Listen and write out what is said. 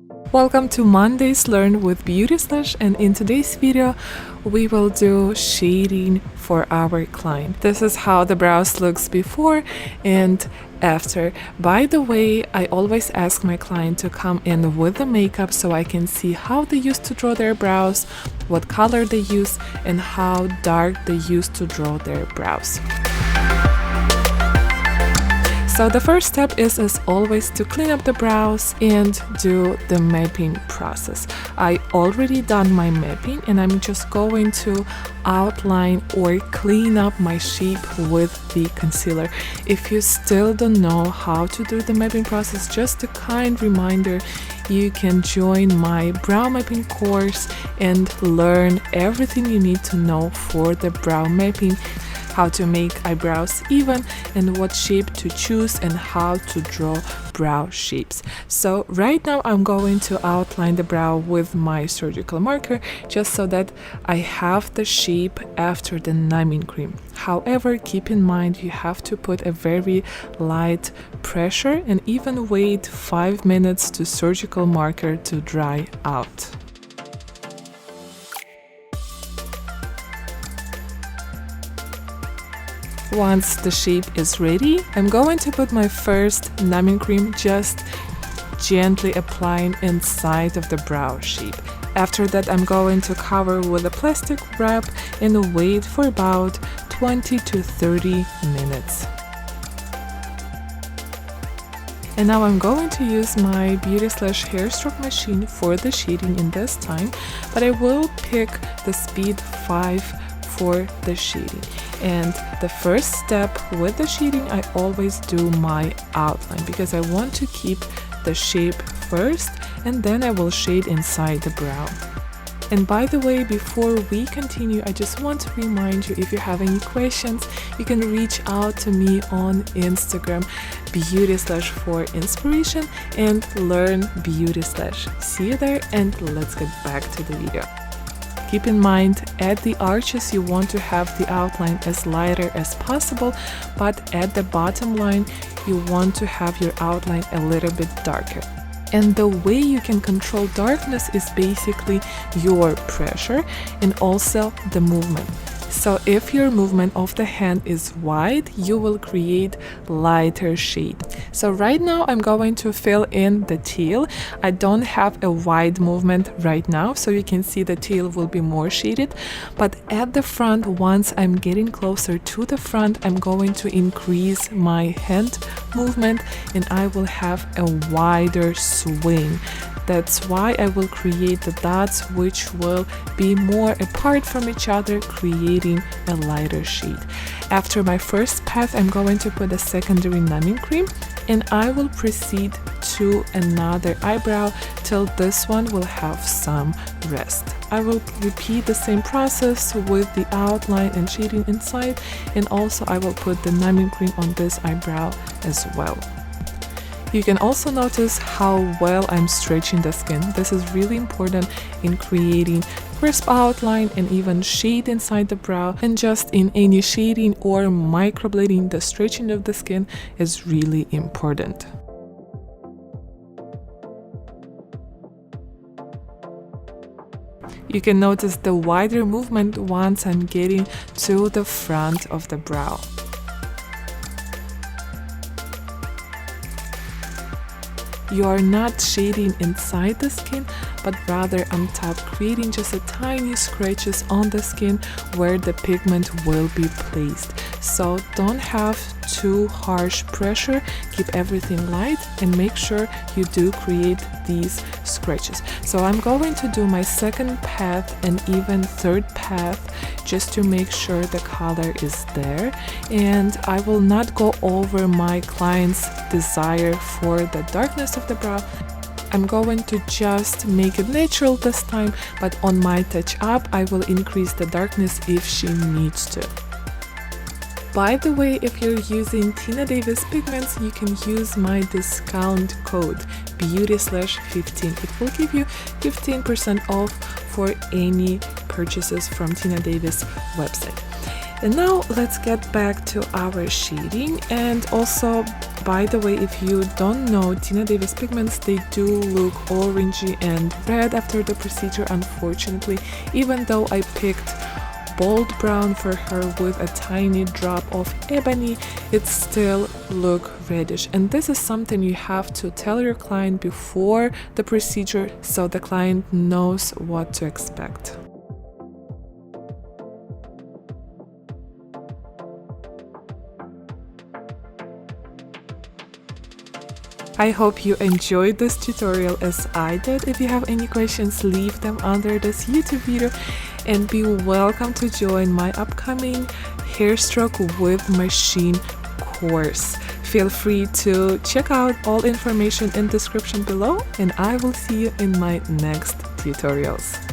Welcome to Mondays Learn with BeautySlesh, and in today's video we will do shading for our client. This is how the brows looks before and after. By the way, I always ask my client to come in with the makeup so I can see how they used to draw their brows, what color they use, and how dark they used to draw their brows. So the first step is, as always, to clean up the brows and do the mapping process. I already done my mapping and I'm just going to outline or clean up my shape with the concealer. If you still don't know how to do the mapping process, just a kind reminder, you can join my brow mapping course and learn everything you need to know for the brow mapping, how to make eyebrows even, and what shape to choose, and how to draw brow shapes. So right now I'm going to outline the brow with my surgical marker just so that I have the shape after the numbing cream. However, keep in mind you have to put a very light pressure and even wait 5 minutes to surgical marker to dry out. Once the shape is ready, I'm going to put my first numbing cream, just gently applying inside of the brow shape. After that, I'm going to cover with a plastic wrap and wait for about 20 to 30 minutes. And now I'm going to use my BeautySlesh hair stroke machine for the shading in this time, but I will pick the speed 5 for the shading. And the first step with the shading, I always do my outline because I want to keep the shape first and then I will shade inside the brow. And by the way, before we continue, I just want to remind you, if you have any questions, you can reach out to me on Instagram, BeautySlesh, for inspiration and learn BeautySlesh. See you there, and let's get back to the video. Keep in mind, at the arches you want to have the outline as lighter as possible, but at the bottom line you want to have your outline a little bit darker. And the way you can control darkness is basically your pressure and also the movement. So if your movement of the hand is wide, you will create lighter shade. So right now I'm going to fill in the tail. I don't have a wide movement right now, so you can see the tail will be more shaded. But at the front, once I'm getting closer to the front, I'm going to increase my hand movement and I will have a wider swing. That's why I will create the dots, which will be more apart from each other, creating a lighter shade. After my first path, I'm going to put a secondary numbing cream and I will proceed to another eyebrow till this one will have some rest. I will repeat the same process with the outline and shading inside, and also I will put the numbing cream on this eyebrow as well. You can also notice how well I'm stretching the skin. This is really important in creating crisp outline and even shade inside the brow. And just in any shading or microblading, the stretching of the skin is really important. You can notice the wider movement once I'm getting to the front of the brow. You are not shading inside the skin, but rather on top, creating just a tiny scratches on the skin where the pigment will be placed. So don't have too harsh pressure, keep everything light and make sure you do create these scratches. So I'm going to do my second path and even third path just to make sure the color is there, and I will not go over my client's desire for the darkness of the brow. I'm going to just make it natural this time, but on my touch up I will increase the darkness if she needs to. By the way, if you're using Tina Davis pigments, you can use my discount code BeautySlesh15. It will give you 15% off for any purchases from Tina Davis website. And now let's get back to our shading, and also by the way, if you don't know, Tina Davis pigments, they do look orangey and red after the procedure, unfortunately, even though I picked bold brown for her with a tiny drop of ebony, it still look reddish. And this is something you have to tell your client before the procedure so the client knows what to expect. I hope you enjoyed this tutorial as I did. If you have any questions, leave them under this YouTube video, and be welcome to join my upcoming hair stroke with machine course. Feel free to check out all information in description below, and I will see you in my next tutorials.